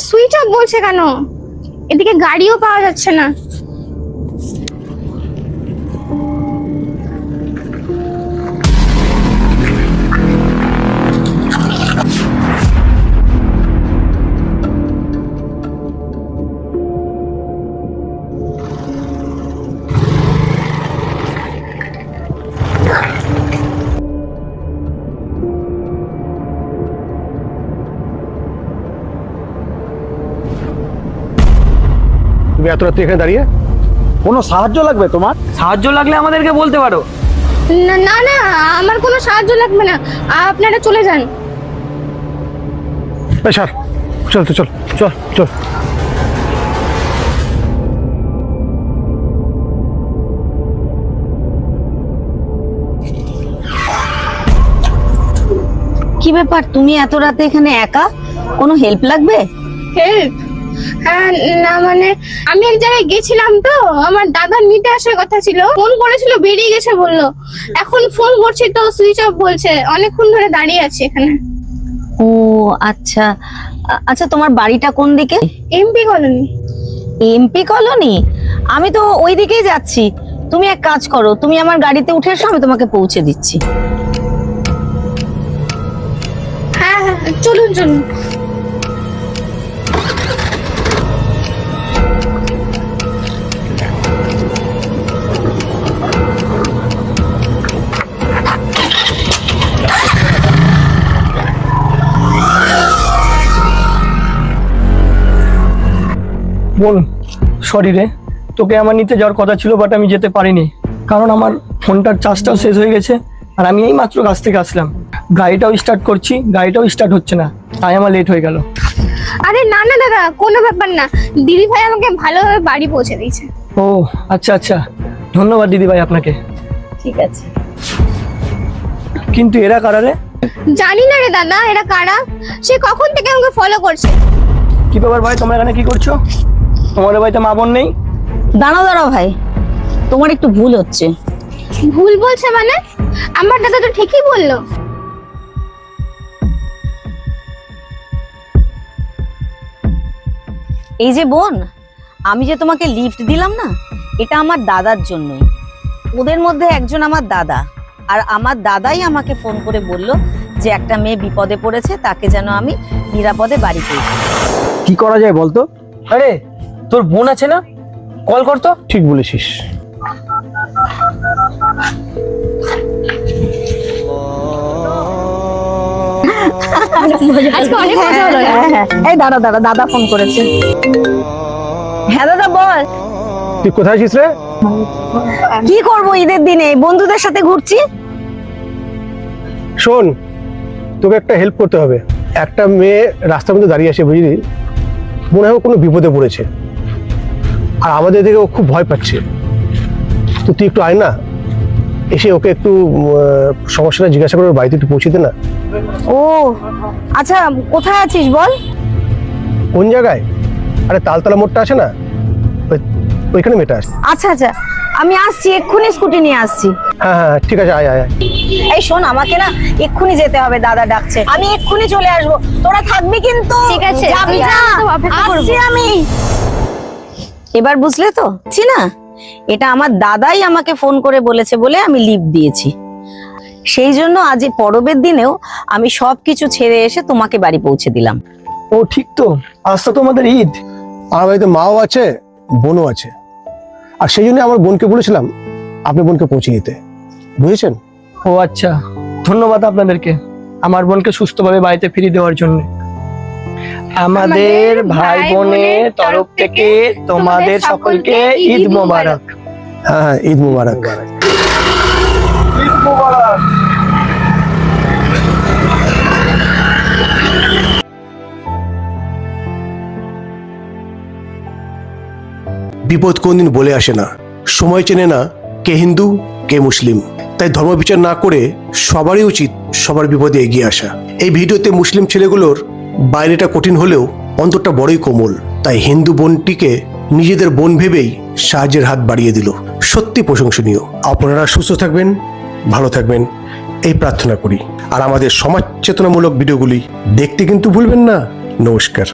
Switch off বলছে কেন? এদিকে গাড়িও পাওয়া যাচ্ছে না। তুমি এত রাত্রে এখানে দাঁড়িয়ে? কোনো সাহায্য লাগবে তোমার? সাহায্য লাগলে আমাদেরকে বলতে পারো। না না না, আমার কোনো সাহায্য লাগবে না, আপনারা চলে যান। স্যার চল তো, চল চল চল। কি ব্যাপার, তুমি এত রাতে এখানে একা? কোনো হেল্প লাগবে? হেল্প? হ্যাঁ, না মানে আমি এক জায়গায় গেছিলাম, তো আমার দাদা নিতে আসার কথা ছিল, ফোন করেছিল, বেরিয়ে গেছে বললো। এখন ফোন করছি তো সুইচ অফ বলছে, অনেকক্ষণ ধরে দাঁড়িয়ে আছি এখানে। ও আচ্ছা আচ্ছা, তোমার বাড়িটা কোন দিকে? MP colony. MP colony? আমি তো ওই দিকেই যাচ্ছি। তুমি এক কাজ করো, তুমি আমার গাড়িতে উঠে এসো, আমি তোমাকে পৌঁছে দিচ্ছি। হ্যাঁ হ্যাঁ, চলুন চলুন। বোন, সরি রে, তোকে আমার নিতে যাওয়ার কথা ছিল, বাট আমি যেতে পারিনি, কারণ আমার ফোনটার চার্জটাও শেষ হয়ে গেছে, আর আমি এই মাত্র কাছ থেকে আসলাম। গাড়িটাও স্টার্ট করছি, গাড়িটাও স্টার্ট হচ্ছে না, তাই আমার লেট হয়ে গেল। আরে না না দাদা, কোনো ব্যাপার না, দিদি ভাই আমাকে ভালোভাবে বাড়ি পৌঁছে দিয়েছে। ও আচ্ছা আচ্ছা, ধন্যবাদ দিদি ভাই আপনাকে। ঠিক আছে। কিন্তু এরা কারা রে? জানি না রে দাদা, এরা কারা, সে কখন থেকে আমাকে ফলো করছে। কি ব্যাপার ভাই, তোমরা এখানে কি করছো? তোমাদের বাড়িতে মা বোন নেই? দাঁড়াও দাঁড়াও ভাই, তোমার একটু ভুল হচ্ছে। ভুল বলছে মানে? আমার দাদা তো ঠিকই বললো। এই যে বোন, আমি যে তোমাকে লিফট দিলাম না, এটা আমার দাদার জন্যই। ওদের মধ্যে একজন আমার দাদা, আর আমার দাদাই আমাকে ফোন করে বলল যে একটা মেয়ে বিপদে পড়েছে, তাকে যেন আমি নিরাপদে বাড়ি পৌঁছে দিই। কি করা যায় বলতো? আরে তোর বোন আছে না, কল করতো। ঠিক বলেছিস। আজকে অনেক মজা হলো। এই দাঁড়া দাঁড়া, দাদা ফোন করেছে। হ্যাঁ দাদা বল। তুই কোথায় আছিস রে? কি করবো, ঈদের দিনে বন্ধুদের সাথে ঘুরছি। শোন, তোকে একটা হেল্প করতে হবে। একটা মেয়ে রাস্তার মধ্যে দাঁড়িয়ে আছে, বুঝলি, মনে হয় ও কোনো বিপদে পড়েছে, আর আমাদের দিকে ও খুব ভয় পাচ্ছে। তো তুই একটু আয় না, এসে ওকে একটু সমস্যাটা জিজ্ঞাসা করে ওর বাড়িতে একটু পৌঁছে দে না। ও আচ্ছা, কোথায় আছিস বল? কোন জায়গায়? আরে তালতলা মোড়টা আছে না, ওইখানে মেয়েটা আছে। আচ্ছা আচ্ছা, আমি আসছি, এক্ষুনি স্কুটি নিয়ে আসছি। হ্যাঁ হ্যাঁ ঠিক আছে, আয় আয় আয়। এই শোন, আমাকে না এক্ষুনি যেতে হবে, দাদা ডাকছে, আমি এক্ষুনি চলে আসবো, তোরা থাকবি কিন্তু। ঠিক আছে, যাবি তুই না? আয়, তো অপেক্ষা করবো। আসছি আমি। এবার বুঝলে তো, না এটা আমার দাদাই আমাকে ফোন করে বলেছে বলে আমি লিফট দিয়েছি। সেই জন্য আজ এই পরবের দিনেও আমি সবকিছু ছেড়ে এসে তোমাকে বাড়ি পৌঁছে দিলাম। ও ঠিক তো, আজ তো তোমাদের ঈদ। আমার বাড়িতে মাও আছে, বোনও আছে, আর সেই জন্য আমার বোনকে বলেছিলাম আপনি বোনকে পৌঁছে দিতে, বুঝেছেন? ও আচ্ছা, ধন্যবাদ আপনাদেরকে আমার বোনকে সুস্থভাবে বাড়িতে ফিরিয়ে দেওয়ার জন্য। আমাদের ভাই বোনের তরফ থেকে তোমাদের সকলকে ঈদ মোবারক। হ্যাঁ হ্যাঁ, ঈদ মুবারক। ঈদ মোবারক। বিপদ কোনদিন বলে আসে না, সময় চেনে না কে হিন্দু কে মুসলিম। তাই ধর্ম বিচার না করে সবারই উচিত সবার বিপদে এগিয়ে আসা। এই ভিডিওতে মুসলিম ছেলেগুলোর বাইরেটা কঠিন হলেও অন্তরটা বড়ই কোমল, তাই হিন্দু বোনটিকে নিজেদের বোন ভেবেই সাহায্যের হাত বাড়িয়ে দিল। সত্যি প্রশংসনীয়। আপনারা সুস্থ থাকবেন, ভালো থাকবেন এই প্রার্থনা করি। আর আমাদের সমাজ চেতনামূলক ভিডিওগুলি দেখতে কিন্তু ভুলবেন না। নমস্কার।